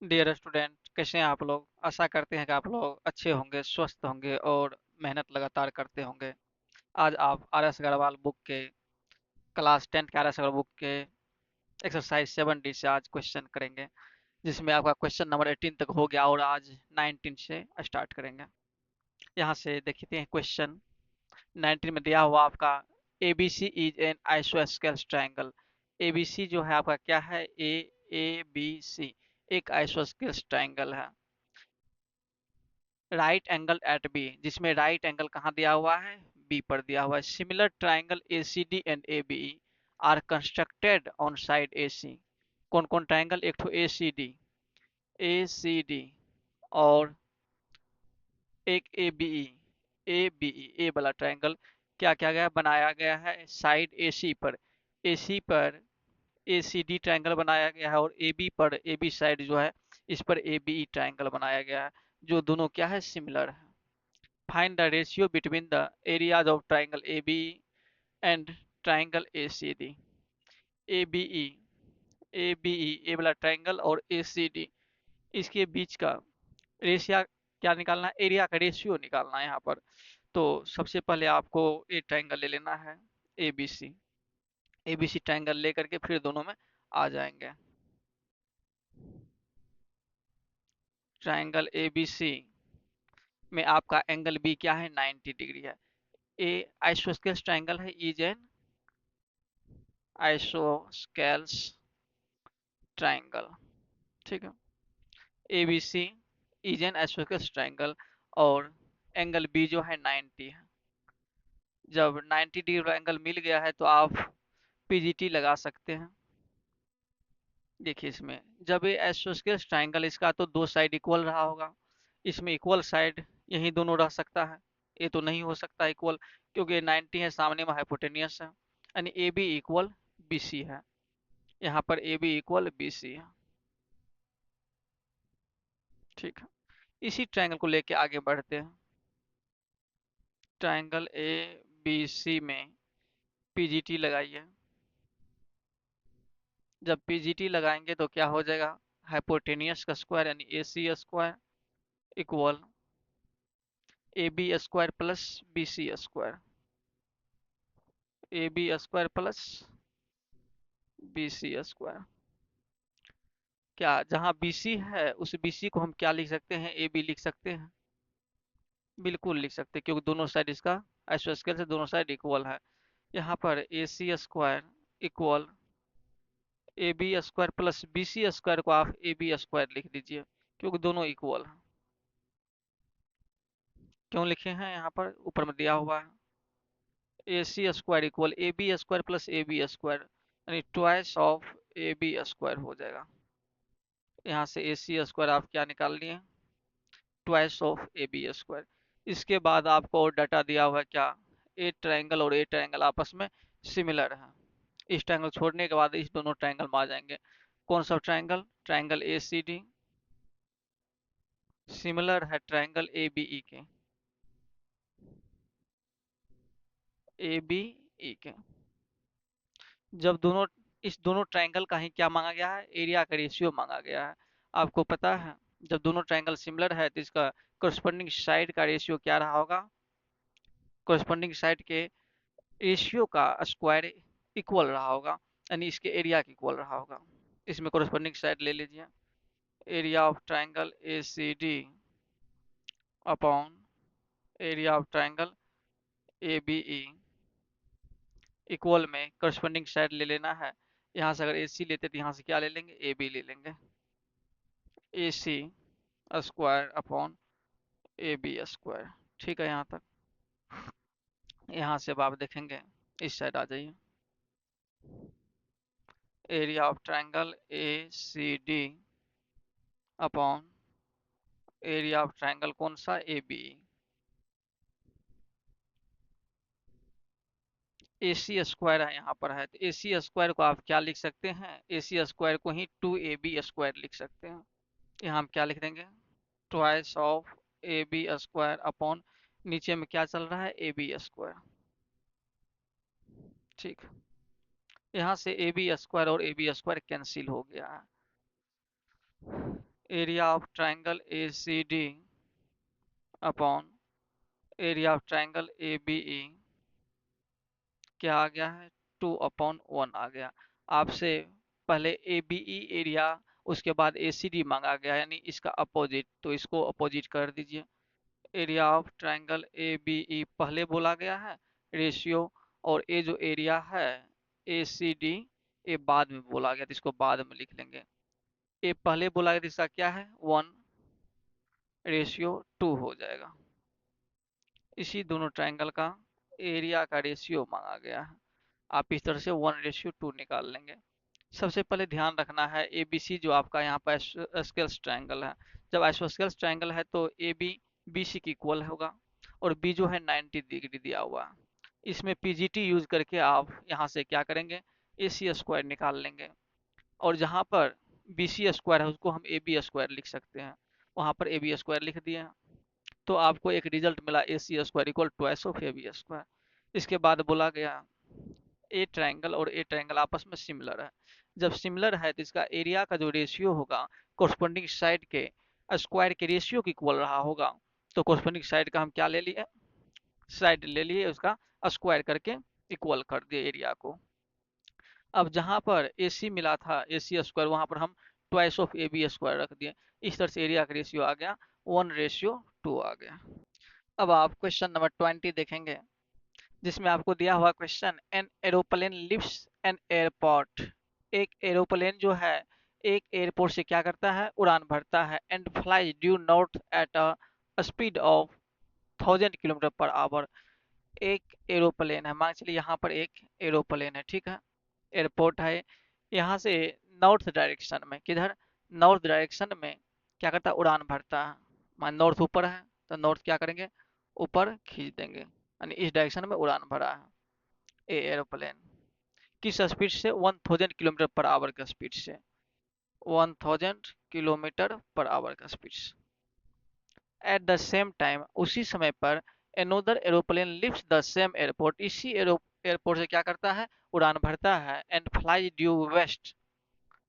Dear student, कैसे हैं आप लोग। आशा करते हैं कि आप लोग अच्छे होंगे, स्वस्थ होंगे और मेहनत लगातार करते होंगे। आज आप आर एस अग्रवाल बुक के क्लास 10 के आर एस अग्रवाल बुक के एक्सरसाइज 7D से आज क्वेश्चन करेंगे, जिसमें आपका क्वेश्चन नंबर 18 तक हो गया और आज 19 से स्टार्ट करेंगे। यहाँ से देखते हैं क्वेश्चन 19 में दिया हुआ आपका A B C is an आइसोस्केल ट्राइंगल। ए बी सी जो है आपका क्या है, ए बी सी एक आइसोस्केल ट्राइंगल है। राइट एंगल एट बी, जिसमें राइट एंगल कहाँ दिया हुआ है, बी पर दिया हुआ है। Similar triangle A C D and A B are constructed on side A C. कौन कौन ट्राइंगल, एक तो ए सी डी और एक ए बी ई ए वाला ट्राइंगल क्या क्या गया बनाया गया है साइड ए सी पर। ए सी पर ए सी डी ट्राइंगल बनाया गया है और ए बी पर, ए बी साइड जो है इस पर ए बी ई ट्राइंगल बनाया गया है, जो दोनों क्या है, सिमिलर है। Find the ratio between the areas of triangle ABE and triangle ACD। ABE, ABE ए वाला ट्राइंगल और ACD इसके बीच का रेशिया क्या निकालना है, एरिया का रेशियो निकालना है यहाँ पर। तो सबसे पहले आपको ए ट्राइंगल ले लेना है, ABC। ABC ट्राइंगल लेकर के फिर दोनों में आ जाएंगे। ट्राइंगल ABC में आपका एंगल बी क्या है, 90 डिग्री है। ए आइसोस्केल्स ट्राइंगल है, इज एन आइसोस्केल्स ट्राइंगल, ठीक है। A B C is an isosceles triangle और एंगल बी जो है 90 है। जब 90 डिग्री का एंगल मिल गया है तो आप पीजीटी लगा सकते हैं। देखिए इसमें जब ये आइसोस्केल्स ट्राइंगल, इसका तो दो साइड इक्वल रहा होगा, इसमें इक्वल साइड यही दोनों रह सकता है। ये तो नहीं हो सकता इक्वल, क्योंकि ये 90 है, सामने में हाइपोटेनियस है, यानी A B equal B C है। यहाँ पर A B equal B C है, ठीक है। इसी ट्राइंगल को लेके आगे बढ़ते हैं। ट्राइंगल ए बी सी में पीजीटी लगाइए। जब पीजीटी लगाएंगे तो क्या हो जाएगा, हाइपोटेनियस का स्क्वायर यानी A C square equal A B square plus B C square. A B square plus B C square. क्या जहाँ बी सी है उस बी सी को हम क्या लिख सकते हैं, ए बी लिख सकते हैं, बिल्कुल लिख सकते हैं, क्योंकि दोनों साइड इसका आइसोस्केल से दोनों साइड इक्वल है। यहाँ पर A C square equal A B square plus B C square को आप ए बी स्क्वायर लिख दीजिए, क्योंकि दोनों इक्वल हैं। क्यों लिखे हैं, यहाँ पर ऊपर में दिया हुआ है A C square equal A B square plus A B square, यानी twice of A B square हो जाएगा। यहाँ से ए सी स्क्वायर आप क्या निकाल लिए, twice of A B square. इसके बाद आपको और डाटा दिया हुआ है क्या, ए ट्रायंगल और ए ट्रायंगल आपस में सिमिलर है। इस ट्रायंगल छोड़ने के बाद इस दोनों ट्रायंगल में आ जाएंगे। कौन सा triangle, triangle A C D similar है ट्रायंगल ए बी ई के, ए बी ई के। जब दोनों, इस दोनों ट्रायंगल का ही क्या मांगा गया है, एरिया का रेशियो मांगा गया है। आपको पता है जब दोनों ट्रायंगल सिमिलर है तो इसका कोरस्पोंडिंग साइड का रेशियो क्या रहा होगा, कोरस्पोंडिंग साइड के रेशियो का स्क्वायर इक्वल रहा होगा, यानी इसके एरिया के इक्वल रहा होगा। इसमें कोरस्पोंडिंग साइड ले लीजिए, area of triangle A C D upon area of triangle A B E equal में करस्पॉन्डिंग साइड ले लेना है। यहाँ से अगर ए सी लेते तो यहाँ से क्या ले लेंगे, ए बी ले लेंगे, A C square upon A B square. ठीक है, यहाँ तक। यहाँ से अब आप देखेंगे इस साइड आ जाइए, area of triangle A C D upon area of triangle कौन सा, A B. A C square है यहाँ पर है, तो ए सी स्क्वायर को आप क्या लिख सकते हैं, ए सी स्क्वायर को ही 2ab स्क्वायर लिख सकते हैं। यहाँ हम क्या लिख देंगे, twice of A B square upon नीचे में क्या चल रहा है, ए बी स्क्वायर। ठीक, यहाँ से ए बी स्क्वायर और ए बी स्क्वायर कैंसिल हो गया है। Area of triangle A C D upon area of triangle A B E क्या आ गया है, 2/1 आ गया। आपसे पहले ए बी ई एरिया, उसके बाद ए सी डी मांगा गया, यानी इसका अपोजिट, तो इसको अपोजिट कर दीजिए। Area of triangle A B E पहले बोला गया है रेशियो, और ये जो एरिया है ए सी डी ये बाद में बोला गया, तो इसको बाद में लिख लेंगे। ये पहले बोला गया तो इसका क्या है, 1:2 हो जाएगा। इसी दोनों ट्राइंगल का एरिया का रेशियो मांगा गया है, आप इस तरह से 1:2 निकाल लेंगे। सबसे पहले ध्यान रखना है ए बी सी जो आपका यहाँ पर आइसोस्केल्स ट्राइंगल है, जब आइसोस्केल्स ट्राइंगल है तो ए बी बी सी की इक्वल होगा, और बी जो है 90 डिग्री दिया हुआ है। इसमें पीजीटी यूज करके आप यहाँ से क्या करेंगे, ए सी स्क्वायर निकाल लेंगे, और जहाँ पर बी सी स्क्वायर है उसको हम ए बी स्क्वायर लिख सकते हैं, वहाँ पर ए बी स्क्वायर लिख दिए, तो आपको एक रिजल्ट मिला A C square equal twice of A B square. इसके बाद बोला गया ए ट्रायंगल और ए ट्रायंगल आपस में सिमिलर है, जब सिमिलर है तो इसका एरिया का जो रेशियो होगा कोरस्पोंडिंग साइड के स्क्वायर के रेशियो की इक्वल रहा होगा, तो कोरस्पोंडिंग साइड का हम क्या ले लिए, साइड ले लिए, उसका स्क्वायर करके इक्वल कर दिए एरिया को। अब जहाँ पर ए सी मिला था ए सी स्क्वायर, वहाँ पर हम twice of A B square रख दिए, इस तरह से एरिया का रेशियो आ गया 1:2 आ गया। अब आप क्वेश्चन नंबर 20 देखेंगे, जिसमें आपको दिया हुआ question, an aeroplane lifts an airport. एक एरोप्लेन जो है एक एयरपोर्ट से क्या करता है, उड़ान भरता है, and flies due north at a speed of 1000 km/h। एक एरोप्लेन है, मान चलिए यहाँ पर एक एरोप्लेन है, ठीक है, एयरपोर्ट है, यहाँ से नॉर्थ डायरेक्शन में, किधर, नॉर्थ डायरेक्शन में क्या करता है, उड़ान भरता है। मान नॉर्थ ऊपर है तो नॉर्थ क्या करेंगे, ऊपर खींच देंगे, यानी इस डायरेक्शन में उड़ान भरा है ए एरोप्लेन। किस स्पीड से, 1000 km/h का स्पीड से, 1000 km/h का स्पीड से। एट द सेम टाइम, उसी समय पर, another aeroplane lifts the same airport, इसी एयरपोर्ट से क्या करता है, उड़ान भरता है, एंड फ्लाई ड्यू वेस्ट,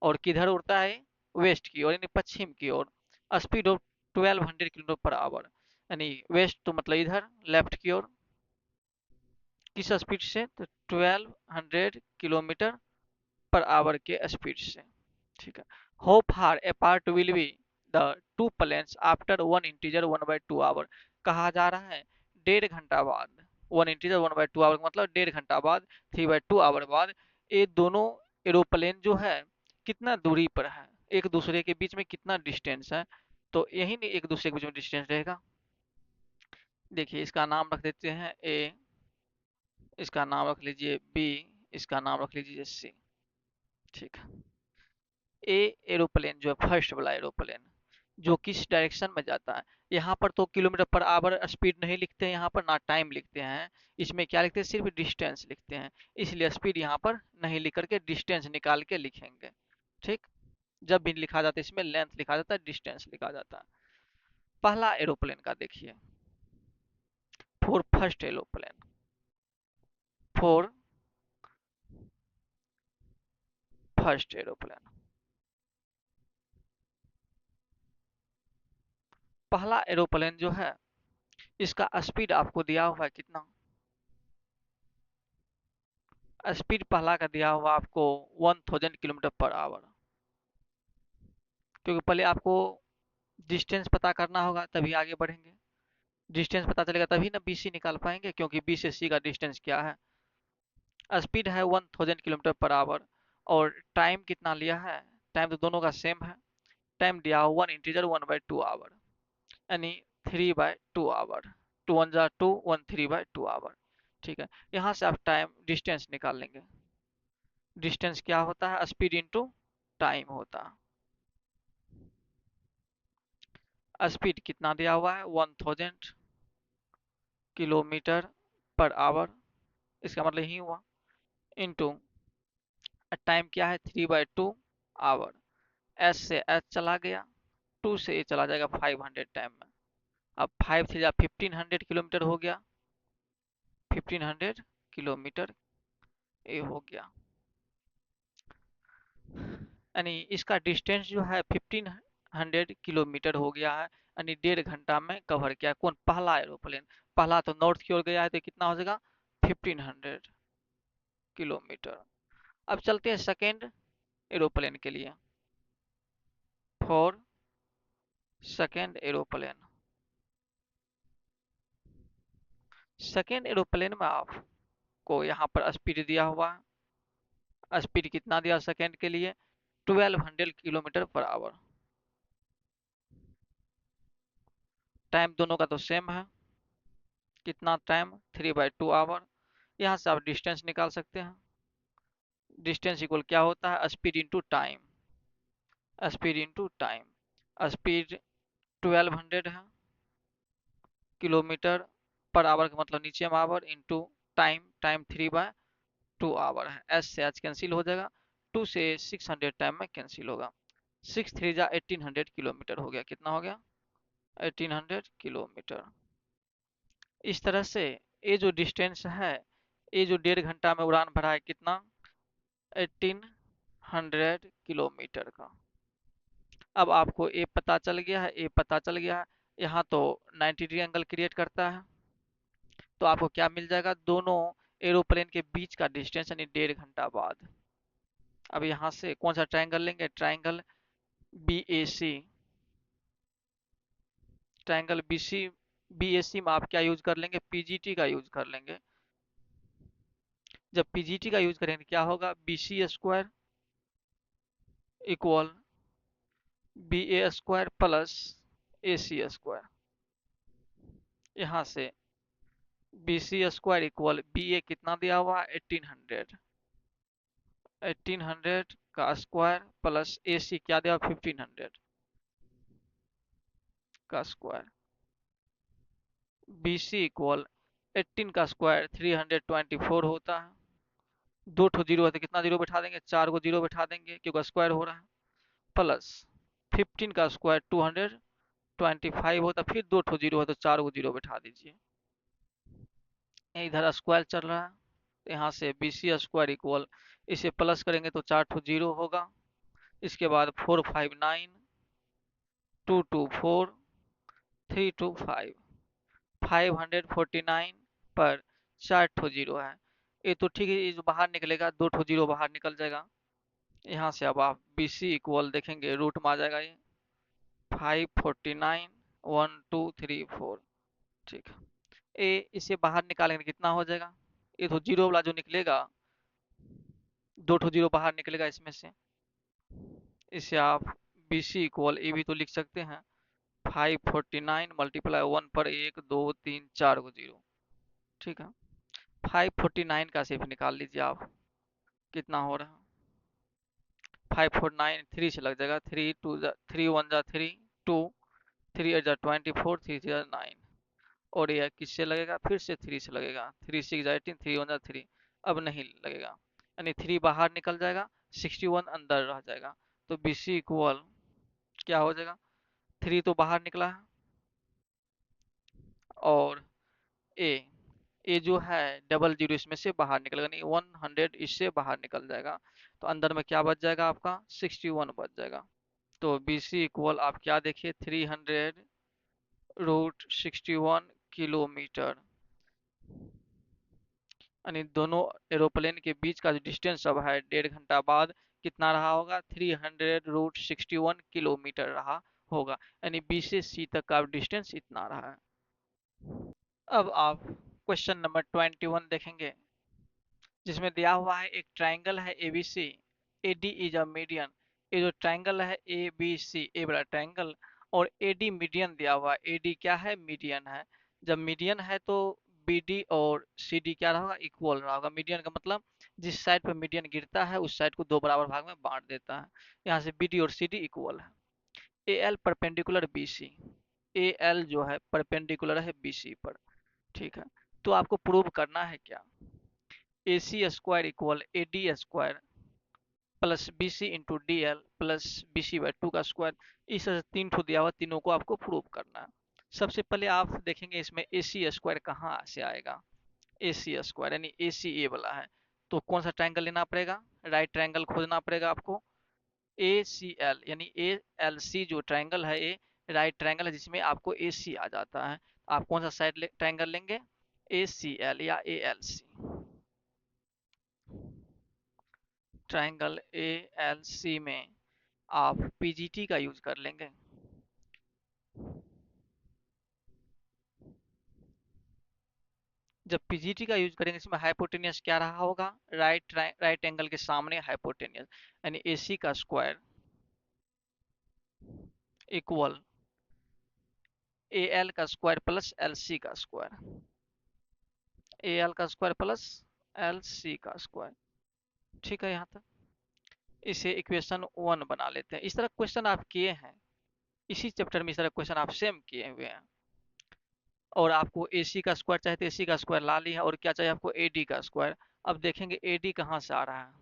और किधर उड़ता है, वेस्ट की ओर, यानी पश्चिम की ओर, स्पीड ऑफ 1200 km/h, यानी वेस्ट तो मतलब इधर लेफ्ट की ओर, किस स्पीड से, तो 1200 km/h के स्पीड से, ठीक है। How far apart will be the two planes after one integer 1/2 hour, कहा जा रहा है 1.5 घंटा बाद, वन इंटीजर 1/2 आवर मतलब 1.5 घंटा बाद, 3/2 आवर बाद, ये दोनों एरोप्लेन जो है कितना दूरी पर है, एक दूसरे के बीच में कितना डिस्टेंस है, तो यही नहीं एक दूसरे के बीच में डिस्टेंस रहेगा। देखिए इसका नाम रख देते हैं ए, इसका नाम रख लीजिए बी, इसका नाम रख लीजिए सी, ठीक है। ए एरोप्लेन जो है फर्स्ट वाला एरोप्लेन जो किस डायरेक्शन में जाता है, यहाँ पर तो km/h स्पीड नहीं लिखते हैं, यहाँ पर ना टाइम लिखते हैं, इसमें क्या लिखते हैं, सिर्फ डिस्टेंस लिखते हैं, इसलिए स्पीड यहाँ पर नहीं लिख करके डिस्टेंस निकाल के लिखेंगे, ठीक। जब भी लिखा जाता है इसमें लेंथ लिखा जाता है, डिस्टेंस लिखा जाता है। पहला एरोप्लेन का देखिए, for first aeroplane, for first aeroplane, पहला एरोप्लेन जो है इसका स्पीड आपको दिया हुआ है कितना, स्पीड पहला का दिया हुआ आपको 1000 km/h, क्योंकि पहले आपको डिस्टेंस पता करना होगा तभी आगे बढ़ेंगे, डिस्टेंस पता चलेगा तभी ना बी सी निकाल पाएंगे, क्योंकि बी से सी का डिस्टेंस क्या है, स्पीड है 1000 km/h, और टाइम कितना लिया है, टाइम तो दोनों का सेम है, टाइम दिया हुआ वन इंटीजर 1/2 आवर, यानी 3/2 आवर, 2 1 2 1 3/2 आवर, ठीक है। यहाँ से आप टाइम डिस्टेंस निकाल लेंगे, डिस्टेंस क्या होता है, स्पीड इंटू टाइम होता है। स्पीड कितना दिया हुआ है, 1000 km/h, इसका मतलब यही हुआ, इंटू टाइम क्या है, 3/2 आवर, एस से एच चला गया, टू से ये चला जाएगा 500 टाइम में, अब 5 से जा 1500 किलोमीटर हो गया, 1500 किलोमीटर ये हो गया, यानी इसका डिस्टेंस जो है 15 किलोमीटर हो गया है, यानी 1.5 घंटा में कवर किया। कौन? पहला एरोप्लेन। पहला तो नॉर्थ की ओर गया है, तो कितना हो जाएगा? 1500 किलोमीटर। अब चलते हैं सेकेंड एरोप्लेन के लिए। For second aeroplane, second aeroplane में आपको यहाँ पर स्पीड दिया हुआ है। स्पीड कितना दिया सेकेंड के लिए? 1200 किलोमीटर पर आवर। टाइम दोनों का तो सेम है। कितना टाइम? 3/2 आवर। यहाँ से आप डिस्टेंस निकाल सकते हैं। डिस्टेंस इक्वल क्या होता है? Speed into time. Speed into time. Speed 1200 है किलोमीटर पर आवर, का मतलब नीचे में hour, into time. Time 3/2 hour है। एस से एच कैंसिल हो जाएगा। 2 से 600 टाइम में कैंसिल होगा। 6 3 जा 1800 किलोमीटर हो गया। कितना हो गया? 1800 किलोमीटर। इस तरह से ये जो डिस्टेंस है, ये जो 1.5 घंटा में उड़ान भरा है, कितना? 1800 किलोमीटर का। अब आपको ए पता चल गया है, ए पता चल गया है। यहाँ तो 90 डिग्री एंगल क्रिएट करता है, तो आपको क्या मिल जाएगा? दोनों एरोप्लेन के बीच का डिस्टेंस, यानी 1.5 घंटा बाद। अब यहाँ से कौन सा ट्रायंगल लेंगे? Triangle BAC। ट्रायंगल BAC में आप क्या यूज कर लेंगे? PGT का यूज कर लेंगे। जब PGT का यूज करेंगे क्या होगा? BC² equal BA² plus AC²। यहाँ से BC² इक्वल BA कितना दिया हुआ? 1800। 1800 का स्क्वायर प्लस AC क्या दिया? 1500 का स्क्वायर। BC इक्वल 18 का स्क्वायर 324 होता है। दो ठो जीरो है तो कितना जीरो बैठा देंगे? 4 को जीरो बैठा देंगे, क्योंकि स्क्वायर हो रहा है। प्लस 15 का स्क्वायर 225 होता है। फिर दो ठो जीरो है तो 4 को जीरो बैठा दीजिए। इधर स्क्वायर चल रहा है, तो यहाँ से BC² इक्वल, इसे प्लस करेंगे तो 4 ठो जीरो होगा। इसके बाद 459 224 325 549 पर 4 ठो जीरो है। ये तो ठीक है, ये जो बाहर निकलेगा 2 ठो जीरो बाहर निकल जाएगा। यहाँ से अब आप BC इक्वल देखेंगे, रूट में आ जाएगा ये 549 1 2 3 4। ठीक है, ये इसे बाहर निकालेंगे कितना हो जाएगा? ये तो जीरो वाला जो निकलेगा, 2 ठो जीरो बाहर निकलेगा इसमें से। इसे आप BC इक्वल ये भी तो लिख सकते हैं, 549 मल्टीप्लाई 1 पर 1 2 3 4 को जीरो। ठीक है, 549 का सिर्फ निकाल लीजिए आप, कितना हो रहा है? 549 3 से लग जाएगा, 3 1 जा 3 2 3 8 जा 24 3 3 जा 9। और यह किससे लगेगा? फिर से 3 से लगेगा, 3 6 जा 18 3 1 जा 3। अब नहीं लगेगा, यानी 3 बाहर निकल जाएगा, 61 अंदर रह जाएगा। तो BC इक्वल क्या हो जाएगा? 3 तो बाहर निकला है, और ए ए जो है डबल जीरो इसमें से बाहर निकलेगा, नहीं 100 इससे बाहर निकल जाएगा। तो अंदर में क्या बच जाएगा आपका? 61 बच जाएगा। तो BC इक्वल आप क्या देखिए, 300√61 किलोमीटर। यानी दोनों एरोप्लेन के बीच का जो डिस्टेंस अब है 1.5 घंटा बाद कितना रहा होगा? 300√61 किलोमीटर रहा होगा। यानी B से C तक का डिस्टेंस इतना रहा है। अब आप क्वेश्चन नंबर 21 देखेंगे, जिसमें दिया हुआ है एक ट्राइंगल है ABC, AD is a median. ये जो ट्राइंगल है ABC, ए बड़ा ट्राइंगल, और AD मीडियन दिया हुआ है। AD क्या है? मीडियन है। जब मीडियन है तो BD और CD क्या रहा होगा? इक्वल रहा होगा। मीडियन का मतलब जिस साइड पर मीडियन गिरता है उस साइड को दो बराबर भाग में बांट देता है। यहाँ से BD और CD इक्वल है। AL परपेंडिकुलर BC, AL जो है परपेंडिकुलर है BC पर। ठीक है, तो आपको प्रूव करना है क्या? AC² equal AD² plus BC into DL plus BC/2 का स्क्वायर। इस तरह से 3 ठो दिया हुआ, तीनों को आपको प्रूव करना है। सबसे पहले आप देखेंगे इसमें AC² कहाँ से आएगा। AC² यानी AC ए वाला है, तो कौन सा ट्रायंगल लेना पड़ेगा? राइट ट्रायंगल खोजना पड़ेगा आपको। ए सी एल यानी ए एल सी जो ट्रायंगल है, ए राइट ट्रायंगल है जिसमें आपको ए सी आ जाता है। आप कौन सा साइड ट्रायंगल लेंगे? ए सी एल या A L C. Triangle A L C में आप पीजीटी का यूज कर लेंगे। जब पीजीटी का यूज करेंगे इसमें हाइपोटेनियस क्या रहा होगा? राइट एंगल के सामने हाइपोटेनियस, यानी एसी का स्क्वायर इक्वल ए एल का स्क्वायर प्लस एल सी का स्क्वायर। ए एल का स्क्वायर प्लस एल सी का स्क्वायर। ठीक है, यहाँ तक इसे इक्वेशन 1 बना लेते हैं। इस तरह क्वेश्चन आप किए हैं, इसी चैप्टर में इस तरह क्वेश्चन आप सेम किए हुए हैं। और आपको एसी का स्क्वायर चाहिए तो एसी का स्क्वायर ला लिया, और क्या चाहिए आपको? एडी का स्क्वायर। अब देखेंगे एडी कहाँ से आ रहा है।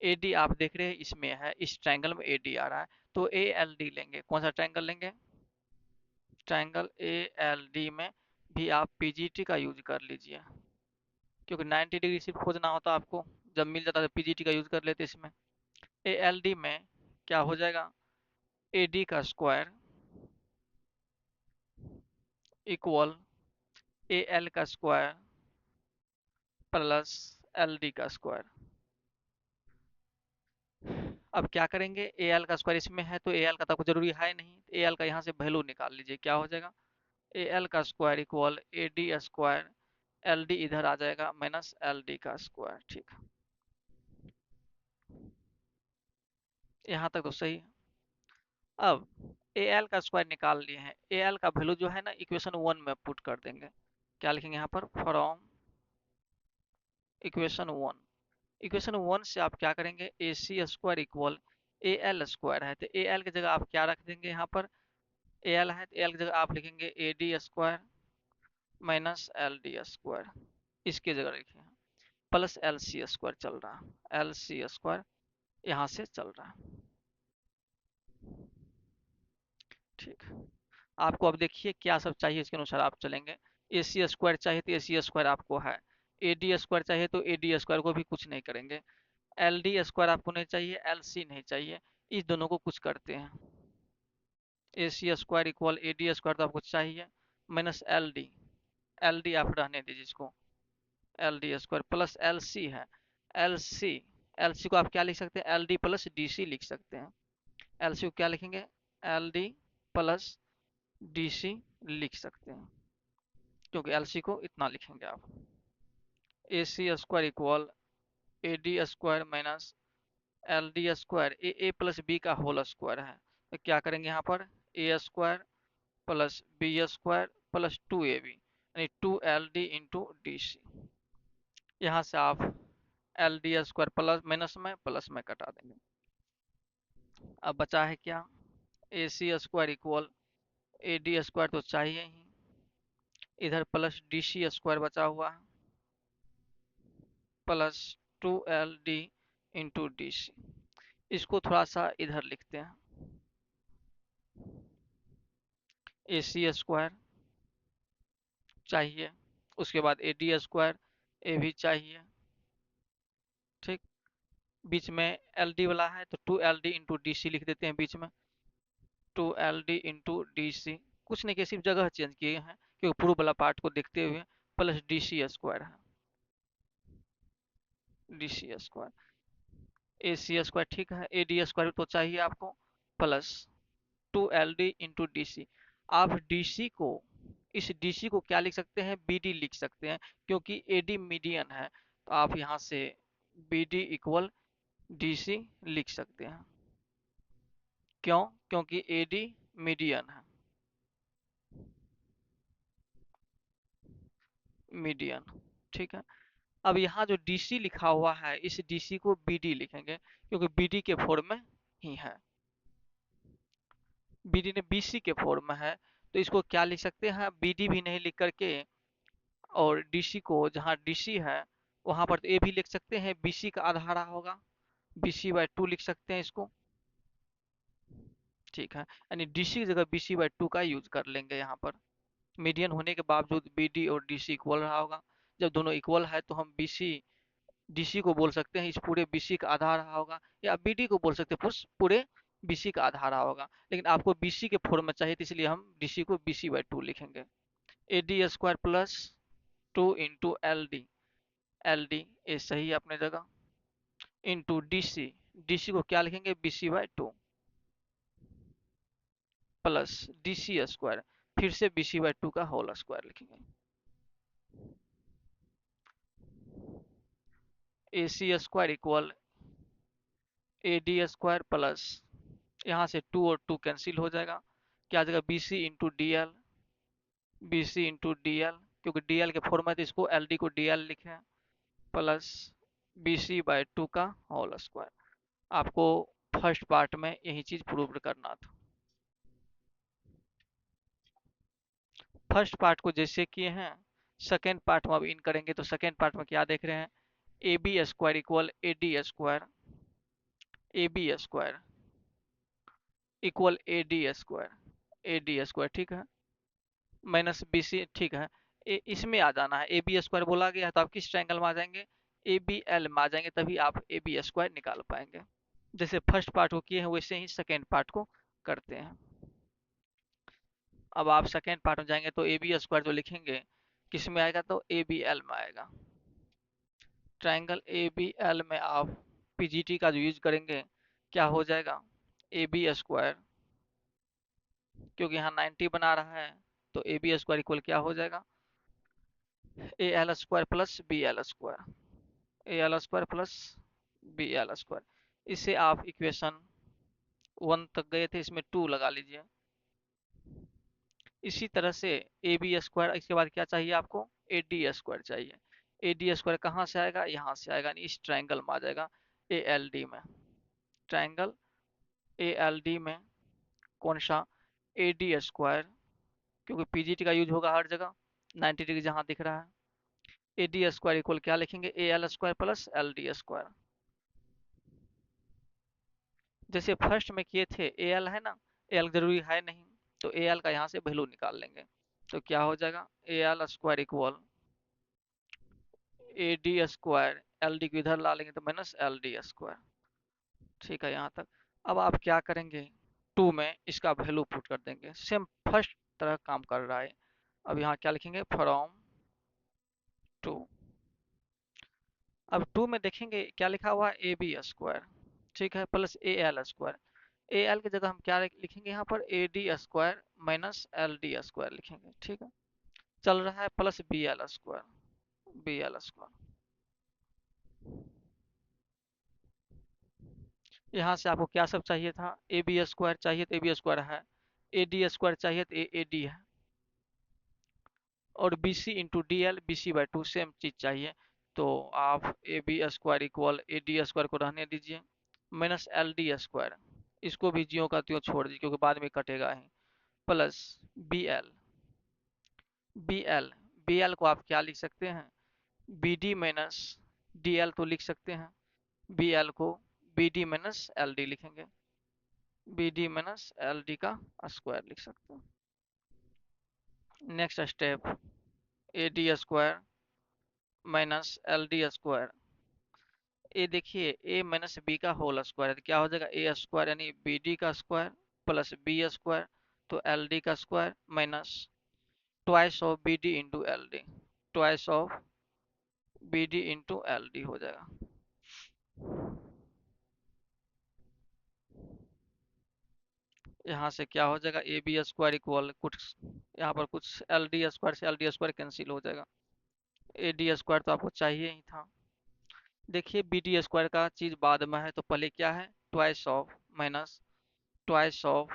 एडी आप देख रहे हैं इसमें है, इस ट्रायंगल में एडी आ रहा है, तो ए एल डी लेंगे। कौन सा ट्रायंगल लेंगे? ट्रायंगल ए एल डी में भी आप पीजीटी का यूज कर लीजिए, क्योंकि 90 डिग्री सिर्फ खोजना होता आपको, जब मिल जाता तो पीजीटी का यूज कर लेते इसमें। ए एल डी में क्या हो जाएगा? एडी का स्क्वायर इक्वल ए एल का स्क्वायर प्लस एल डी का स्क्वायर। अब क्या करेंगे? ए एल का स्क्वायर इसमें है तो ए एल का तो आपको जरूरी है नहीं, ए एल का यहाँ से वैल्यू निकाल लीजिए। क्या हो जाएगा? ए एल का square equal A D square, L D इधर आ जाएगा माइनस एल डी का स्क्वायर। ठीक, यहाँ तक तो सही है। अब ए एल का स्क्वायर निकाल लिए हैं, ए एल का वैल्यू जो है ना इक्वेशन 1 में पुट कर देंगे। क्या लिखेंगे यहाँ पर? From equation 1। इक्वेशन 1 से आप क्या करेंगे? A C square equal A L square है, तो ए एल की जगह आप क्या रख देंगे? यहाँ पर ए एल है तो ए एल की जगह आप लिखेंगे ए D square minus L D square. इसकी जगह लिखिए प्लस एल सी स्क्वायर चल रहा है, एल सी स्क्वायर यहाँ से चल रहा है। ठीक, आपको अब देखिए क्या सब चाहिए, इसके अनुसार आप चलेंगे। ए सी स्क्वायर चाहिए तो ए सी स्क्वायर आपको है, ए डी स्क्वायर चाहिए तो ए डी स्क्वायर को भी कुछ नहीं करेंगे, एल डी स्क्वायर आपको नहीं चाहिए, एल सी नहीं चाहिए, इस दोनों को कुछ करते हैं। A C square equal A D square तो आपको चाहिए minus L D, L D आप रहने दीजिए इसको, L D square plus L C है, एल सी, एल सी को आप क्या लिख सकते हैं? L D plus D C लिख सकते हैं। एल सी को क्या लिखेंगे? L D plus D C लिख सकते हैं, क्योंकि एल सी को इतना लिखेंगे आप। A C square equal A D square minus L D square, A plus B का होल स्क्वायर है, तो क्या करेंगे यहाँ पर? A square plus B square plus 2ab, यानी 2ld इंटू डी सी। यहाँ से आप L D square plus minus में प्लस में कटा देंगे। अब बचा है क्या? A C square equal A D square तो चाहिए ही, इधर प्लस डी सी स्क्वायर बचा हुआ है प्लस 2ld इंटू डी सी। इसको थोड़ा सा इधर लिखते हैं, ए सी स्क्वायर चाहिए, उसके बाद ए डी स्क्वायर ए भी चाहिए। ठीक, बीच में एल डी वाला है तो 2ld इंटू डी सी लिख देते हैं बीच में, 2ld इंटू डी सी। कुछ नहीं किया, सिर्फ जगह चेंज किए हैं क्योंकि पूर्व वाला पार्ट को देखते हुए, प्लस डी सी स्क्वायर है, D C square, A C square. ठीक है, ए डी स्क्वायर तो चाहिए आपको, प्लस 2ld इंटू डी सी। आप डी सी को, इस डी सी को क्या लिख सकते हैं? बी डी लिख सकते हैं, क्योंकि ए डी मीडियन है, तो आप यहाँ से B D equal D C लिख सकते हैं। क्यों? क्योंकि ए डी मीडियन है, मीडियन। ठीक है, अब यहाँ जो DC लिखा हुआ है इस DC को BD लिखेंगे, क्योंकि BD के फॉर्म में ही है, BD ने BC के फॉर्म में है, तो इसको क्या लिख सकते हैं? BD भी नहीं लिख करके, और DC को जहाँ DC है वहां पर तो A भी लिख सकते हैं, BC का आधा रहा होगा, BC/2 लिख सकते हैं इसको। ठीक है, यानी DC की जगह BC/2 का यूज कर लेंगे यहाँ पर। मीडियन होने के बावजूद BD और DC इक्वल रहा होगा, जब दोनों इक्वल है तो हम BC डीसी को बोल सकते हैं इस पूरे बीसी का आधा रहा होगा, या बीडी को बोल सकते हैं पूरे बीसी का आधा रहा होगा, लेकिन आपको बीसी के फॉर्म में चाहिए तो इसलिए हम डीसी को बीसी बाई टू लिखेंगे। ए D square plus two into L D, L D ये सही है अपने जगह, इंटू डीसी, डीसी को क्या लिखेंगे BC by two, plus DC square, फिर से बीसी बाई टू का होल स्क्वायर लिखेंगे। A C square equal A D square plus, यहाँ से टू और टू कैंसिल हो जाएगा, क्या आ जाएगा B C into D L, B C into D L, क्योंकि डी एल के फॉर्म में तो इसको एल डी को डी एल लिखे, plus B C by two का होल स्क्वायर। आपको फर्स्ट पार्ट में यही चीज प्रूव करना था। फर्स्ट पार्ट को जैसे किए हैं सेकेंड पार्ट में अब इन करेंगे, तो सेकेंड पार्ट में क्या देख रहे हैं, A B square equal A D square, A B square equal A D square, A D square ठीक है, माइनस बी सी ठीक है। इसमें आ जाना है, ए बी स्क्वायर बोला गया है तो आप किस ट्रायंगल में आ जाएंगे, ए बी एल में आ जाएंगे, तभी आप ए बी स्क्वायर निकाल पाएंगे। जैसे फर्स्ट पार्ट को किए हैं वैसे ही सेकेंड पार्ट को करते हैं। अब आप सेकेंड पार्ट में जाएंगे तो ए बी स्क्वायर जो लिखेंगे किस में आएगा, तो ए बी एल में आएगा। ट्राइंगल ए बी एल में आप पीजीटी का जो यूज करेंगे क्या हो जाएगा, ए बी स्क्वायर, क्योंकि यहाँ 90 बना रहा है तो ए बी स्क्वायर इक्वल क्या हो जाएगा, A L square plus B L square, A L square plus B L square. इससे आप इक्वेशन 1 तक गए थे, इसमें 2 लगा लीजिए। इसी तरह से ए बी स्क्वायर, इसके बाद क्या चाहिए आपको, ए डी स्क्वायर चाहिए। ए डी स्क्वायर कहाँ से आएगा, यहाँ से आएगा, इस ट्राइंगल में आ जाएगा, ए एल डी में, ट्राइंगल ए एल डी में कौन सा, ए डी स्क्वायर, क्योंकि पीजीटी का यूज होगा हर जगह, 90 डिग्री जहाँ दिख रहा है। ए डी स्क्वायर इक्वल क्या लिखेंगे, ए L square plus L D square. जैसे फर्स्ट में किए थे ए एल है ना, ए एल जरूरी है नहीं, तो ए एल का यहाँ से वैल्यू निकाल लेंगे, तो क्या हो जाएगा, A L square equal A D square, L D को इधर ला लेंगे तो माइनस एल डी स्क्वायर। ठीक है यहाँ तक। अब आप क्या करेंगे, टू में इसका वैल्यू पुट कर देंगे, सेम फर्स्ट तरह काम कर रहा है। अब यहाँ क्या लिखेंगे, फ्रॉम टू। अब टू में देखेंगे क्या लिखा हुआ है, ए बी स्क्वायर ठीक है, plus A L square. A L की जगह हम क्या लिखेंगे यहाँ पर, A D square minus L D square लिखेंगे, ठीक है। चल रहा है plus B L square, B L square. यहाँ से आपको क्या सब चाहिए था, ए बी स्क्वायर चाहिए तो ए बी स्क्वायर है, ए डी स्क्वायर चाहिए तो ए डी है, और B C into D L, B C by two same चीज चाहिए। तो आप A B square equal A D square को रहने दीजिए, माइनस एल डी स्क्वायर, इसको भी ज्यों का त्यों छोड़ दीजिए क्योंकि बाद में कटेगा ही, plus B L, B L, B L को आप क्या लिख सकते हैं, B D minus D L तो लिख सकते हैं, बी एल को B D minus L D लिखेंगे, B D minus L D का स्क्वायर लिख सकते हैं। Next step, A D square minus L D square, ए देखिए ए माइनस बी का होल स्क्वायर है तो क्या हो जाएगा, ए स्क्वायर यानी बी डी का स्क्वायर प्लस बी स्क्वायर, तो एल डी का square minus twice of B D into L D, twice of B D into L D हो जाएगा। यहाँ से क्या हो जाएगा, ए बी स्क्वायर इक्वल कुछ, यहाँ पर कुछ एल डी स्क्वायर से एल डी स्क्वायर कैंसिल हो जाएगा, ए डी स्क्वायर तो आपको चाहिए ही था। देखिए बी डी स्क्वायर का चीज बाद में है, तो पहले क्या है, twice of minus twice of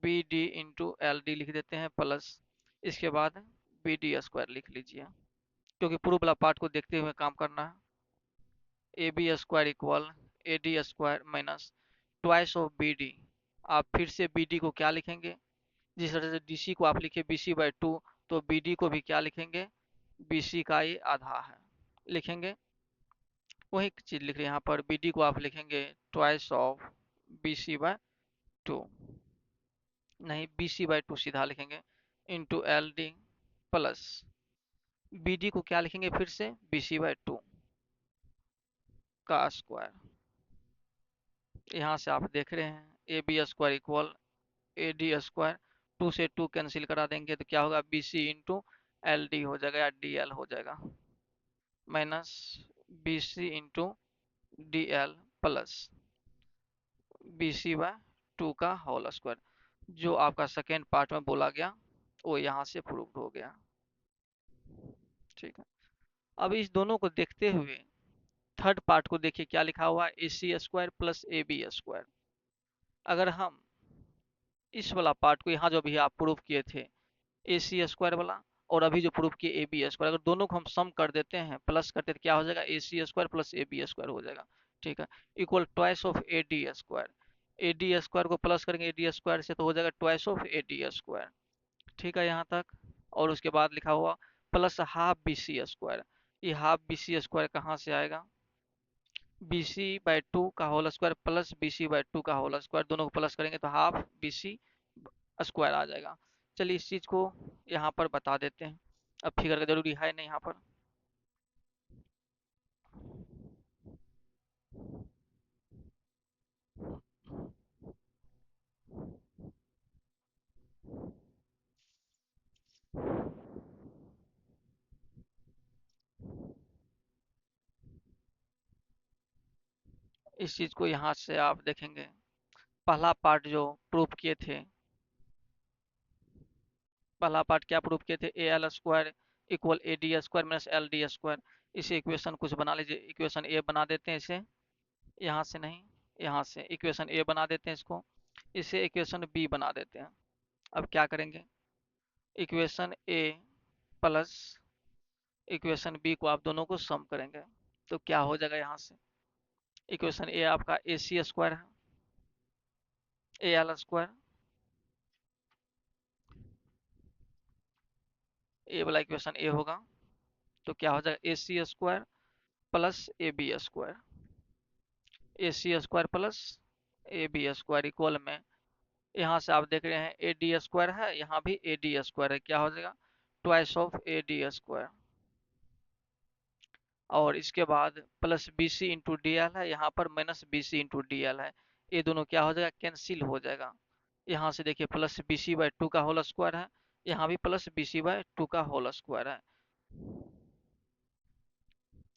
B D into L D लिख देते हैं, प्लस इसके बाद बी डी स्क्वायर लिख लीजिए, क्योंकि प्रूफ वाला पार्ट को देखते हुए काम करना है। A B square equal A D square minus twice of B D, आप फिर से बी डी को क्या लिखेंगे, जिस तरह से डी सी को आप लिखे बी सी बाई टू, तो बी डी को भी क्या लिखेंगे, बी सी का ये आधा है लिखेंगे, वही चीज लिख रहे हैं यहाँ पर, बी डी को आप लिखेंगे twice of B C by two, नहीं बी सी बाई टू सीधा लिखेंगे, into L D, plus B D को क्या लिखेंगे फिर से बी सी बाई टू, का स्क्वायर। यहाँ से आप देख रहे हैं A B square equal A D square, 2 से 2 कैंसिल करा देंगे तो क्या होगा, B C into L D हो जाएगा या डी एल हो जाएगा, minus B C into D L plus B C by 2 का होल स्क्वायर। जो आपका सेकेंड पार्ट में बोला गया वो यहाँ से प्रूव हो गया। ठीक है, अब इस दोनों को देखते हुए थर्ड पार्ट को देखिए क्या लिखा हुआ है, A C square plus A B square. अगर हम इस वाला पार्ट को यहाँ जो भी आप प्रूव किए थे ए सी स्क्वायर वाला, और अभी जो प्रूव किए ए बी स्क्वायर, अगर दोनों को हम सम कर देते हैं प्लस करते हैं तो क्या हो जाएगा, A C square plus A B square हो जाएगा। ठीक है, equal twice of A D square. A D square को प्लस करेंगे ए डी स्क्वायर से तो हो जाएगा twice of A D square. ठीक है यहाँ तक। और उसके बाद लिखा हुआ plus half B C square. ये हाफ बी सी स्क्वायर कहाँ से आएगा, बी सी बाई टू का whole square plus B C by two का होल स्क्वायर, दोनों को प्लस करेंगे तो हाफ बी सी स्क्वायर आ जाएगा। चलिए इस चीज़ को यहाँ पर बता देते हैं, अब फिगर का जरूरी है नहीं यहाँ पर। इस चीज़ को यहाँ से आप देखेंगे, पहला पार्ट जो प्रूफ किए थे, पहला पार्ट क्या प्रूफ किए थे, ए L square equal A D square minus L D square. इसे इक्वेशन कुछ बना लीजिए, इक्वेशन ए बना देते हैं इसे, यहाँ से नहीं, यहाँ से इक्वेशन ए बना देते हैं इसको, इसे इक्वेशन बी बना देते हैं। अब क्या करेंगे, इक्वेशन ए प्लस इक्वेशन बी को आप दोनों को सम करेंगे तो क्या हो जाएगा, यहाँ से इक्वेशन ए आपका ए सी स्क्वायर है, ए एल स्क्वायर, ए वाला इक्वेशन ए होगा तो क्या हो जाएगा, A C square plus A B square, A C square plus A B square equal में, यहाँ से आप देख रहे हैं ए डी स्क्वायर है, यहाँ भी ए डी स्क्वायर है, क्या हो जाएगा twice of A D square. और इसके बाद plus B C into D L है, यहाँ पर minus B C into D L है, ये दोनों क्या हो जाएगा, कैंसिल हो जाएगा। यहाँ से देखिए plus B C by two का होल स्क्वायर है, यहाँ भी plus B C by two का होल स्क्वायर है,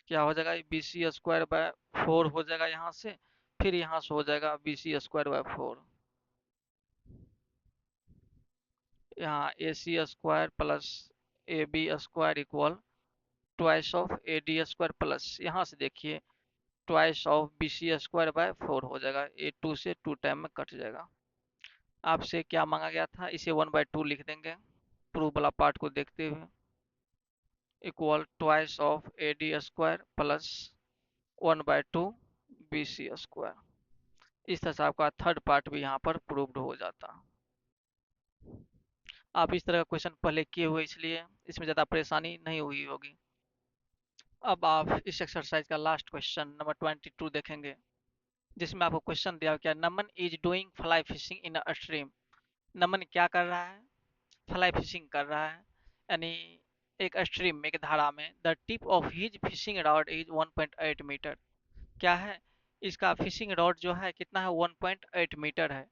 क्या हो जाएगा, बी सी स्क्वायर बाय 4 हो जाएगा यहाँ से, फिर यहाँ से हो जाएगा बी सी स्क्वायर बाय 4, यहाँ A C square plus A B square equal twice of A D square plus, यहाँ से देखिए twice of B C square by 4 हो जाएगा, ए 2 से 2 टाइम में कट जाएगा। आपसे क्या मांगा गया था, इसे 1/2 लिख देंगे प्रूफ वाला पार्ट को देखते हुए, equal twice of A D square plus 1/2 B C square. इस तरह से आपका थर्ड पार्ट भी यहाँ पर प्रूव्ड हो जाता। आप इस तरह का क्वेश्चन पहले किए हुए इसलिए इसमें ज़्यादा परेशानी नहीं हुई होगी। अब आप इस एक्सरसाइज का लास्ट क्वेश्चन नंबर 22 देखेंगे, जिसमें आपको क्वेश्चन दिया क्या, Naman is doing fly fishing in a stream. Naman क्या कर रहा है, फ्लाई फिशिंग कर रहा है, यानी एक स्ट्रीम में, एक धारा में। The tip of his fishing rod is 1.8 metre. क्या है, इसका फिशिंग रॉड जो है कितना है, 1.8 मीटर है,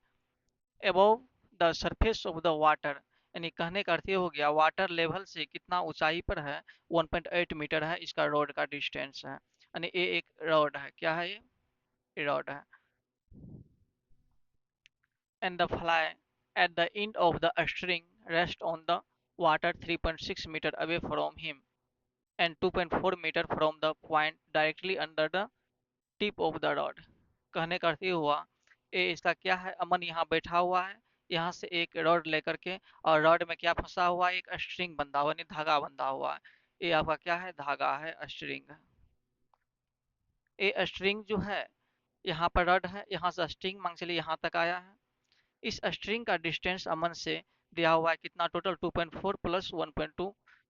above the surface of the water, यानी कहने का अर्थ ये हो गया वाटर लेवल से कितना ऊंचाई पर है, 1.8 मीटर है इसका रॉड का डिस्टेंस है, यानी ये एक रॉड है, क्या है ये रॉड है। And the fly at the end of the string rest on the water 3.6 meter away from him and 2.4 meter from the point directly under the tip of the rod। कहने का अर्थ ये हुआ, ये इसका क्या है, अमन यहाँ बैठा हुआ है, यहाँ से एक रॉड लेकर के, और रॉड में क्या फंसा हुआ है, एक स्ट्रिंग बंधा हुआ, नहीं धागा बंधा हुआ है, ये आपका क्या है, धागा है, स्ट्रिंग है। ये स्ट्रिंग जो है, यहाँ पर रॉड है, यहाँ से स्ट्रिंग मान चलिए यहाँ तक आया है, इस स्ट्रिंग का डिस्टेंस अमन से दिया हुआ है कितना, टोटल 2.4 प्लस 1.2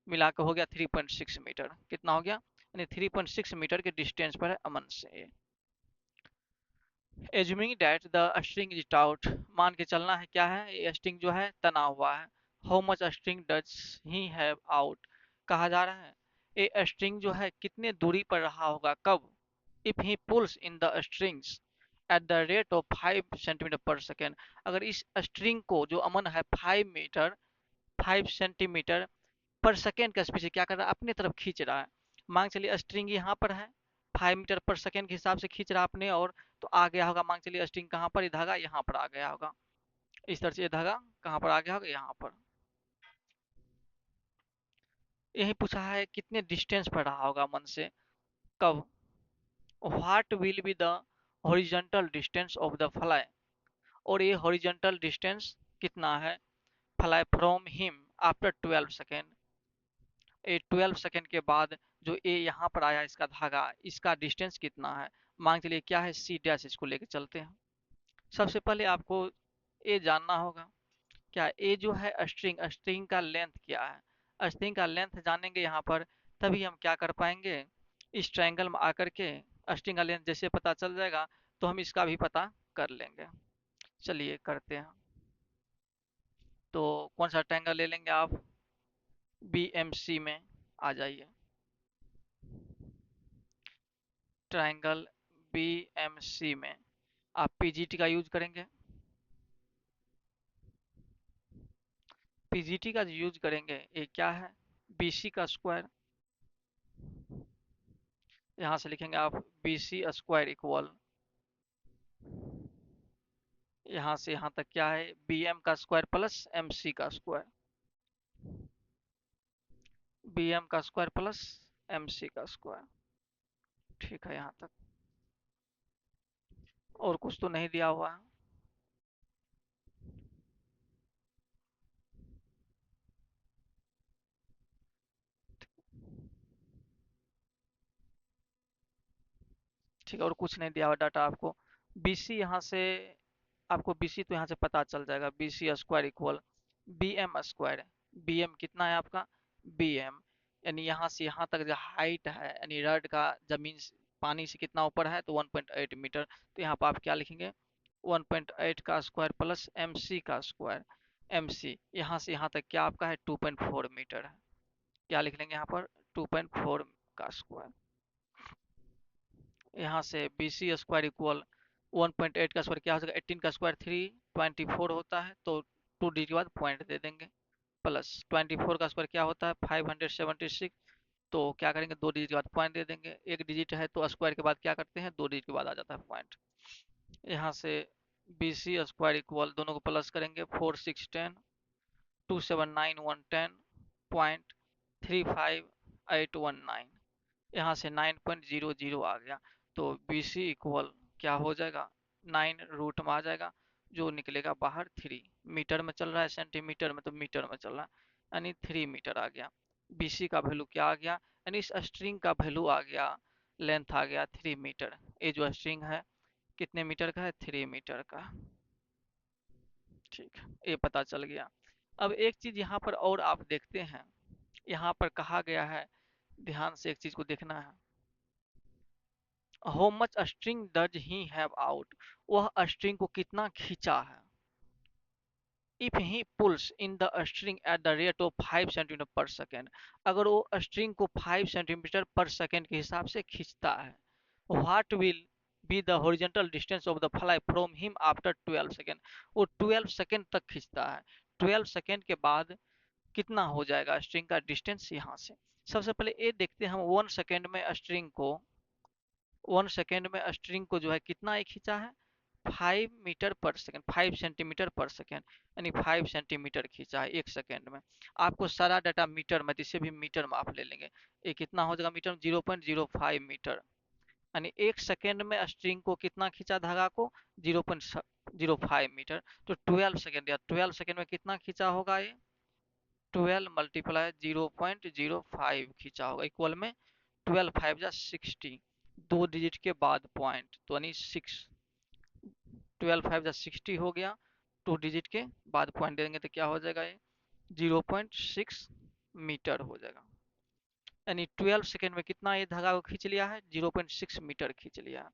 मिला के हो गया 3.6 मीटर, कितना हो गया, यानी 3.6 मीटर के डिस्टेंस पर है अमन से। Assuming that the string is out, मान के चलना है क्या है, ये स्ट्रिंग जो है तना हुआ है। How much string does he have out, कहा जा रहा है ये स्ट्रिंग जो है कितने दूरी पर रहा होगा, कब, if he pools in the strings at the rate of 5 centimetre पर सेकेंड। अगर इस स्ट्रिंग को जो अमन है 5 मीटर 5 सेंटीमीटर पर सेकेंड का स्पीड से क्या कर रहा है, अपने तरफ खींच रहा है। मान चलिए स्ट्रिंग यहाँ पर है, 5 मीटर पर सेकेंड के हिसाब से खींच रहा है अपने, और तो आ गया होगा, मान चलिए स्ट्रिंग कहाँ पर, ये धागा यहाँ पर आ गया होगा। इस तरह से ये धागा कहाँ पर आ गया होगा, यहाँ पर। यही पूछा है कितने डिस्टेंस पर रहा होगा मन से, कब। What will be the horizontal distance of the fly. और ये हॉरिजॉन्टल डिस्टेंस कितना है, fly from him after 12 second. ये 12 सेकेंड के बाद जो ये यहाँ पर आया इसका धागा, इसका डिस्टेंस कितना है। मान चलिए क्या है, सी डैश, इसको लेके चलते हैं। सबसे पहले आपको ये जानना होगा, क्या ये जो है स्ट्रिंग, स्ट्रिंग का लेंथ क्या है। स्ट्रिंग का लेंथ जानेंगे यहाँ पर, तभी हम क्या कर पाएंगे, इस ट्रायंगल में आकर के स्ट्रिंग का लेंथ जैसे पता चल जाएगा तो हम इसका भी पता कर लेंगे। चलिए करते हैं। तो कौन सा ट्रायंगल ले लेंगे आप, बी एम सी में आ जाइए। ट्रायंगल बी एम सी में आप पीजीटी का यूज करेंगे। पीजीटी का यूज करेंगे, ये क्या है, बीसी का स्क्वायर। यहाँ से लिखेंगे आप बीसी स्क्वायर इक्वल, यहाँ से यहाँ तक क्या है, बी एम का स्क्वायर प्लस एम सी का स्क्वायर, बी एम का स्क्वायर प्लस एम सी का स्क्वायर। ठीक है यहाँ तक, और कुछ तो नहीं दिया हुआ है। ठीक है, और कुछ नहीं दिया हुआ डाटा आपको। बीसी यहाँ से, आपको बीसी तो यहाँ से पता चल जाएगा, BC square equal B M square. B M कितना है आपका, बी एम, यानी यहाँ से यहाँ तक जो हाइट है, यानी रड का जमीन पानी से कितना ऊपर है, तो 1.8 मीटर। तो यहाँ पर आप क्या लिखेंगे, 1.8 का स्क्वायर प्लस एम सी का स्क्वायर। एम सी यहाँ से यहाँ तक क्या आपका है, 2.4 मीटर है। क्या लिख लेंगे यहाँ पर, 2.4 का स्क्वायर। यहाँ से बी सी स्क्वायर इक्वल 1.8 का स्क्वायर क्या हो जाएगा, 18 का स्क्वायर 324 होता है, तो 2 डिजिट के बाद पॉइंट दे देंगे। प्लस 24 का स्क्वायर क्या होता है, 576। तो क्या करेंगे, 2 डिजिट के बाद पॉइंट दे देंगे। एक डिजिट है तो स्क्वायर के बाद क्या करते हैं, 2 डिजिट के बाद आ जाता है पॉइंट। यहाँ से बी सी स्क्वायर इक्वल, दोनों को प्लस करेंगे, 4 6 10, 2 7 9 1 10 .35819। यहाँ से 9.00 आ गया। तो बी सी इक्वल क्या हो जाएगा, 9 रूट में आ जाएगा, जो निकलेगा बाहर 3। मीटर में चल रहा है, सेंटीमीटर में तो मीटर में चल रहा है, यानी 3 मीटर आ गया। बी सी का वैल्यू क्या आ गया, यानी इस स्ट्रिंग का वैल्यू आ गया, लेंथ आ गया 3 मीटर। ये जो स्ट्रिंग है कितने मीटर का है, 3 मीटर का। ठीक, ये पता चल गया। अब एक चीज यहाँ पर और आप देखते हैं, यहाँ पर कहा गया है, ध्यान से एक चीज को देखना है, how much string does he have out. वह स्ट्रिंग को कितना खींचा है। If he pools in the string at the rate of 5 centimetre पर सेकेंड। अगर वो स्ट्रिंग को 5 सेंटीमीटर पर सेकेंड के हिसाब से खींचता है, what will be the horizontal distance of the fly from him after 12 second. वो 12 सेकेंड तक खींचता है, 12 सेकेंड के बाद कितना हो जाएगा स्ट्रिंग का डिस्टेंस यहाँ से। सबसे पहले ये देखते हैं हम, 1 सेकेंड में स्ट्रिंग को, 1 सेकेंड में स्ट्रिंग को जो है कितना एक खींचा है, 5 मीटर पर सेकेंड, 5 सेंटीमीटर पर सेकेंड, यानी 5 सेंटीमीटर खींचा है 1 सेकेंड में। आपको सारा डाटा मीटर में, जिसे भी मीटर में आप ले लेंगे, ये कितना हो जाएगा मीटर में, 0.05 मीटर। यानी 1 सेकेंड में स्ट्रिंग को कितना खींचा धागा को, 0.05 मीटर। तो 12 सेकेंड, या 12 सेकेंड में कितना खींचा होगा ये, 12 मल्टीप्लाई 0.05 खींचा होगा, इक्वल में 12 5 जा 60, 2 डिजिट के बाद पॉइंट, तो यानी 6, 12 5 जा 60 हो गया। 2 डिजिट के बाद पॉइंट देंगे तो क्या हो जाएगा ये, 0.6 मीटर हो जाएगा। यानी 12 सेकेंड में कितना ये धागा को खींच लिया है, 0.6 मीटर खींच लिया है।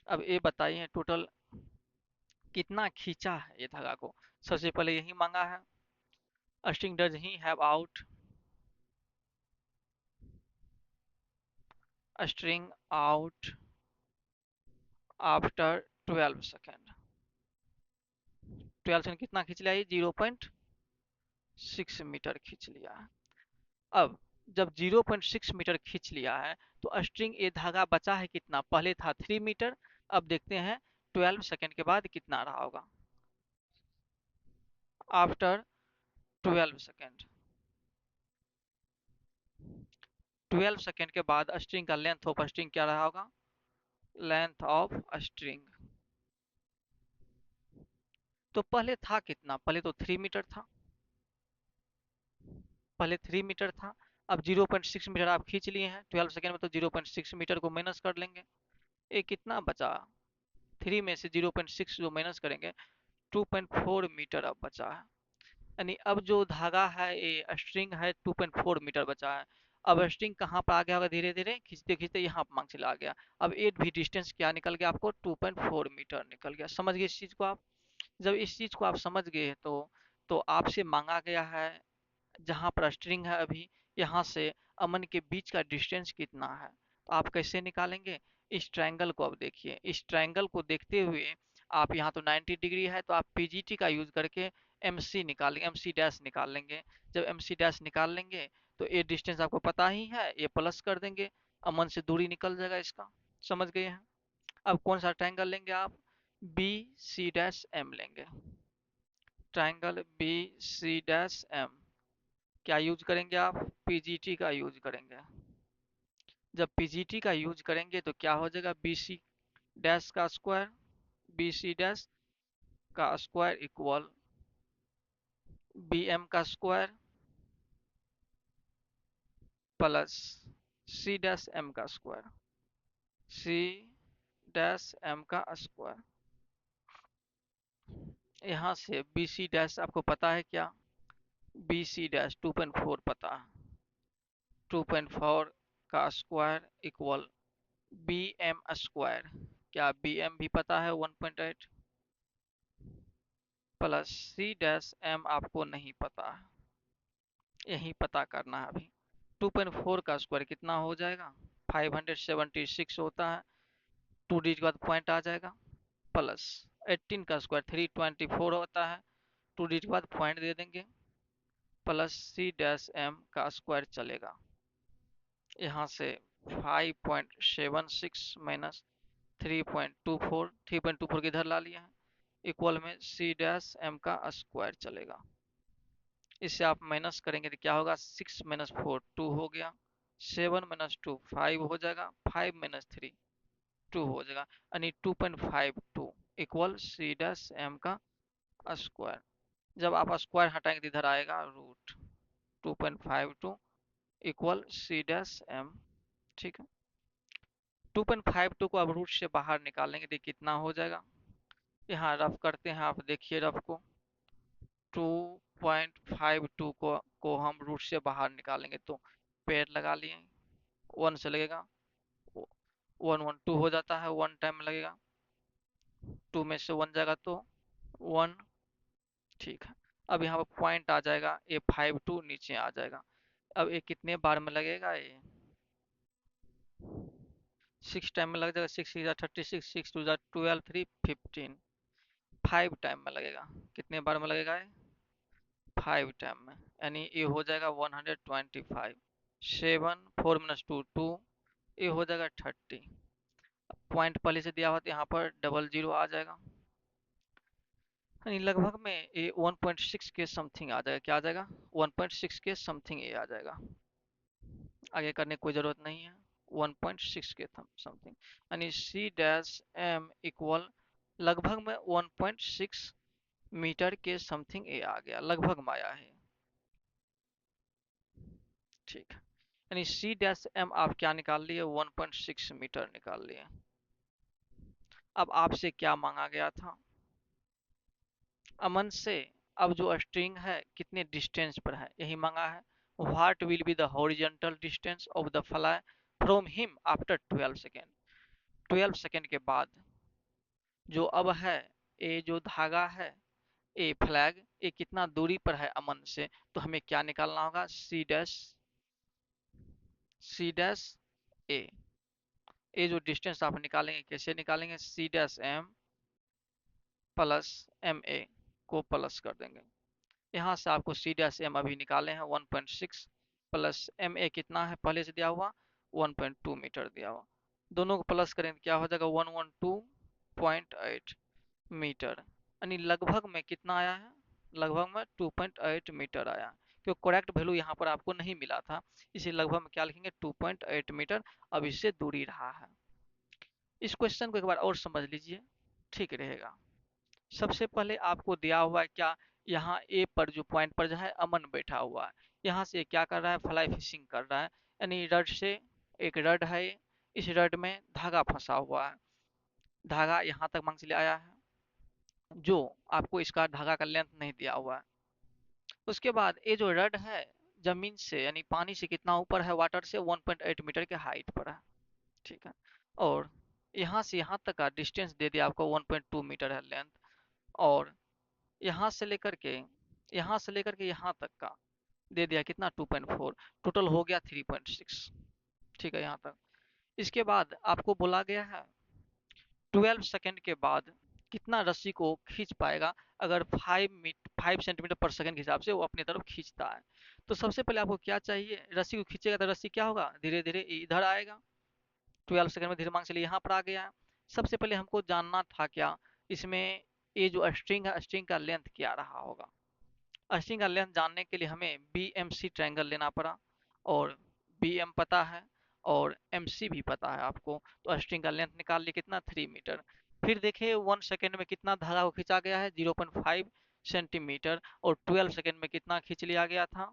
अब ये बताइए टोटल कितना खींचा है ये धागा को। सबसे पहले यही मांगा है, string does he have out, string out after 12 second. 12 second कितना खींच लिया? ये 0.6 मीटर खींच लिया है। अब जब 0.6 मीटर खींच लिया है तो स्ट्रिंग ए धागा बचा है कितना? पहले था 3 मीटर, अब देखते हैं 12 सेकेंड के बाद कितना रहा होगा। आफ्टर 12 सेकेंड, 12 सेकेंड के बाद स्ट्रिंग का लेंथ ऑफ स्ट्रिंग क्या रहा होगा? Length of string. तो पहले था कितना? पहले तो 3 मीटर था, पहले 3 मीटर था। अब 0.6 मीटर आप खींच लिए हैं 12 सेकेंड में, तो 0.6 मीटर को माइनस कर लेंगे। ये कितना बचा? 3 में से 0.6 जो माइनस करेंगे 2.4 मीटर अब बचा है। यानी अब जो धागा है ये स्ट्रिंग है 2.4 मीटर बचा है। अब स्ट्रिंग कहाँ पर आ गया होगा? धीरे धीरे खींचते खींचते यहाँ पर मांग चला गया। अब 8 भी डिस्टेंस क्या निकल गया आपको? 2.4 मीटर निकल गया। समझ गए इस चीज को आप? जब इस चीज को आप समझ गए तो आपसे मांगा गया है जहां पर स्ट्रिंग है अभी, यहाँ से अमन के बीच का डिस्टेंस कितना है, तो आप कैसे निकालेंगे? इस ट्रायंगल को अब देखिए, इस ट्रायंगल को देखते हुए आप यहाँ तो 90 डिग्री है तो आप पीजीटी का यूज करके एमसी निकालेंगे, एमसी डैश निकाल लेंगे। जब एमसी डैश निकाल लेंगे तो ये डिस्टेंस आपको पता ही है, ये प्लस कर देंगे, अमन से दूरी निकल जाएगा इसका। समझ गए हैं? अब कौन सा ट्रायंगल लेंगे आप? बी सी डैश एम लेंगे। Triangle B C dash M क्या यूज करेंगे आप? पीजीटी का यूज करेंगे। जब पीजीटी का यूज करेंगे तो क्या हो जाएगा? बी सी डैश का स्क्वायर, बी सी डैश का स्क्वायर इक्वल बी एम का square plus C dash M का स्क्वायर, सी डैश एम का स्क्वायर। यहाँ से बी सी डैश आपको पता है क्या? बी सी डैश 2.4 पता है, 2.4 का square equal B M square. क्या बी एम भी पता है? 1.8 प्लस सी डैश एम आपको नहीं पता है, यही पता करना है अभी। 2.4 का स्क्वायर कितना हो जाएगा? 576 होता है, 2 डिजिट के बाद पॉइंट आ जाएगा, प्लस 18 का स्क्वायर 324 होता है, 2 डिजिट के बाद पॉइंट दे देंगे, प्लस सी डैश एम का स्क्वायर चलेगा। यहाँ से 5.76 माइनस 3.24, 3.24 किधर ला लिया है? इक्वल में सी डैश एम का स्क्वायर चलेगा। इससे आप माइनस करेंगे तो क्या होगा? 6 - 4 2 हो गया, 7 - 2 5 हो जाएगा, 5 - 3 2 हो जाएगा, यानी 2.52 इक्वल सी डैश एम का स्क्वायर। जब आप स्क्वायर हटाएंगे तो इधर आएगा root 2.52 equal C dash M. ठीक है, 2.52 को आप रूट से बाहर निकालेंगे तो कितना हो जाएगा? यहाँ रफ करते हैं, आप देखिए रफ को। 2.52 को हम रूट से बाहर निकालेंगे तो पेड़ लगा लिए, 1 से लगेगा, 1 1 2 हो जाता है, 1 टाइम में लगेगा, 2 में से 1 जाएगा तो 1। ठीक है, अब यहाँ पर पॉइंट आ जाएगा, ये 52 नीचे आ जाएगा। अब ये कितने बार में लगेगा? ये 6 टाइम में लग जाएगा, 6 × 36, 6 × 2 = 12, 3 15, 5 टाइम में लगेगा। कितने बार में लगेगा ये? 5 टाइम में, यानी ये हो जाएगा 125। 7 4 - 2 2, ये हो जाएगा 30। पॉइंट पहले से दिया हुआ तो यहाँ पर डबल जीरो आ जाएगा, यानी लगभग में ये 1.6 के समथिंग आ जाएगा। क्या आ जाएगा? 1.6 के समथिंग ये आ जाएगा, आगे करने की कोई ज़रूरत नहीं है। 1.6 के समथिंग, यानी सी डैश एम इक्वल लगभग में 1.6 मीटर के समथिंग ये आ गया, लगभग में आया है। ठीक है, यानी सी डैश एम आप क्या निकाल लिए? 1.6 मीटर निकाल लिए। अब आपसे क्या मांगा गया था अमन से? अब जो स्ट्रिंग है कितने डिस्टेंस पर है यही मांगा है। What will be the horizontal distance of the fly from him after 12 second? 12 second के बाद जो अब है, ये जो धागा है, ए फ्लैग, ये कितना दूरी पर है अमन से, तो हमें क्या निकालना होगा? C dash, C dash A. ये जो डिस्टेंस आप निकालेंगे कैसे निकालेंगे, C dash M plus M A को प्लस कर देंगे। यहाँ से आपको सी डैश एम अभी निकाले हैं 1.6 प्लस एम ए कितना है पहले से दिया हुआ 1.2 मीटर दिया हुआ, दोनों को प्लस करें तो क्या हो जाएगा 112.8 मीटर, यानी लगभग में कितना आया है, लगभग में 2.8 मीटर आया, क्योंकि करेक्ट वैल्यू यहाँ पर आपको नहीं मिला था, इसे लगभग में क्या लिखेंगे 2.8 मीटर। अब इससे दूरी रहा है। इस क्वेश्चन को एक बार और समझ लीजिए, ठीक रहेगा। सबसे पहले आपको दिया हुआ है क्या, यहाँ ए पर जो पॉइंट पर जो है अमन बैठा हुआ है, यहाँ से क्या कर रहा है फ्लाई फिशिंग कर रहा है, यानी रड से, एक रड है, इस रड में धागा फंसा हुआ है, धागा यहाँ तक मान चले आया है, जो आपको इसका धागा का लेंथ नहीं दिया हुआ है। उसके बाद ये जो रड है जमीन से यानी पानी से कितना ऊपर है, वाटर से 1.8 मीटर के हाइट पर है, ठीक है। और यहाँ से यहाँ तक का डिस्टेंस दे दिया आपको 1.2 मीटर है लेंथ, और यहाँ से लेकर के यहाँ तक का दे दिया कितना 2.4, टोटल हो गया 3.6, ठीक है यहाँ तक। इसके बाद आपको बोला गया है 12 सेकंड के बाद कितना रस्सी को खींच पाएगा, अगर 5 सेंटीमीटर पर सेकंड के हिसाब से वो अपनी तरफ खींचता है। तो सबसे पहले आपको क्या चाहिए, रस्सी को खींचेगा तो रस्सी क्या होगा, धीरे धीरे इधर आएगा, 12 सेकंड में धीरे मांग चलिए यहाँ पर आ गया है। सबसे पहले हमको जानना था क्या, इसमें ये जो स्ट्रिंग है स्ट्रिंग का लेंथ क्या रहा होगा। अस्टिंग का लेंथ जानने के लिए हमें बी एम सी ट्रायंगल लेना पड़ा, और बी एम पता है और एम सी भी पता है आपको, तो अस्टिंग का लेंथ निकाल लिए कितना 3 मीटर। फिर देखिए 1 सेकेंड में कितना धागा को खींचा गया है 0.5 सेंटीमीटर, और 12 सेकेंड में कितना खींच लिया गया था,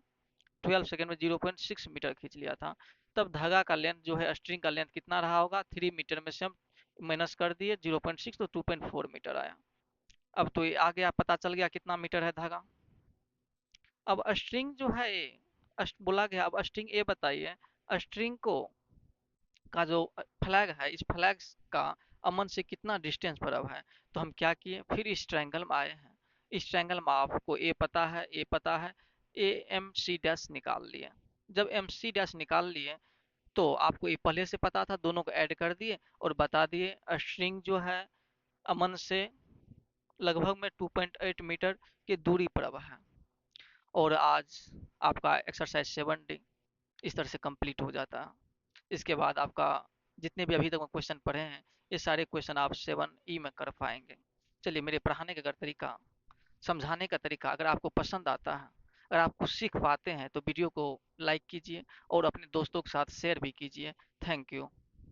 12 सेकेंड में 0.6 मीटर खींच लिया था। तब धागा का लेंथ जो है स्ट्रिंग का लेंथ कितना रहा होगा, 3 मीटर में से हम माइनस कर दिए 0.6 तो 2.4 मीटर आया। अब तो ये आ गया, पता चल गया कितना मीटर है धागा। अब स्ट्रिंग जो है ये बोला गया, अब स्ट्रिंग ये बताइए, स्ट्रिंग को का जो फ्लैग है इस फ्लैग का अमन से कितना डिस्टेंस पर अब है। तो हम क्या किए, फिर इस ट्रायंगल में आए हैं, इस ट्रायंगल में आपको ए पता है, ए पता है, ए एम सी डैश निकाल लिए। जब एम सी डैश निकाल लिए तो आपको ये पहले से पता था, दोनों को ऐड कर दिए और बता दिए स्ट्रिंग जो है अमन से लगभग में 2.8 मीटर की दूरी पर अब है। और आज आपका एक्सरसाइज 7D इस तरह से कंप्लीट हो जाता है। इसके बाद आपका जितने भी अभी तक क्वेश्चन पढ़े हैं ये सारे क्वेश्चन आप 7E में कर पाएंगे। चलिए, मेरे पढ़ाने का अगर तरीका, समझाने का तरीका अगर आपको पसंद आता है, अगर आप कुछ सीख पाते हैं तो वीडियो को लाइक कीजिए और अपने दोस्तों के साथ शेयर भी कीजिए। Thank you.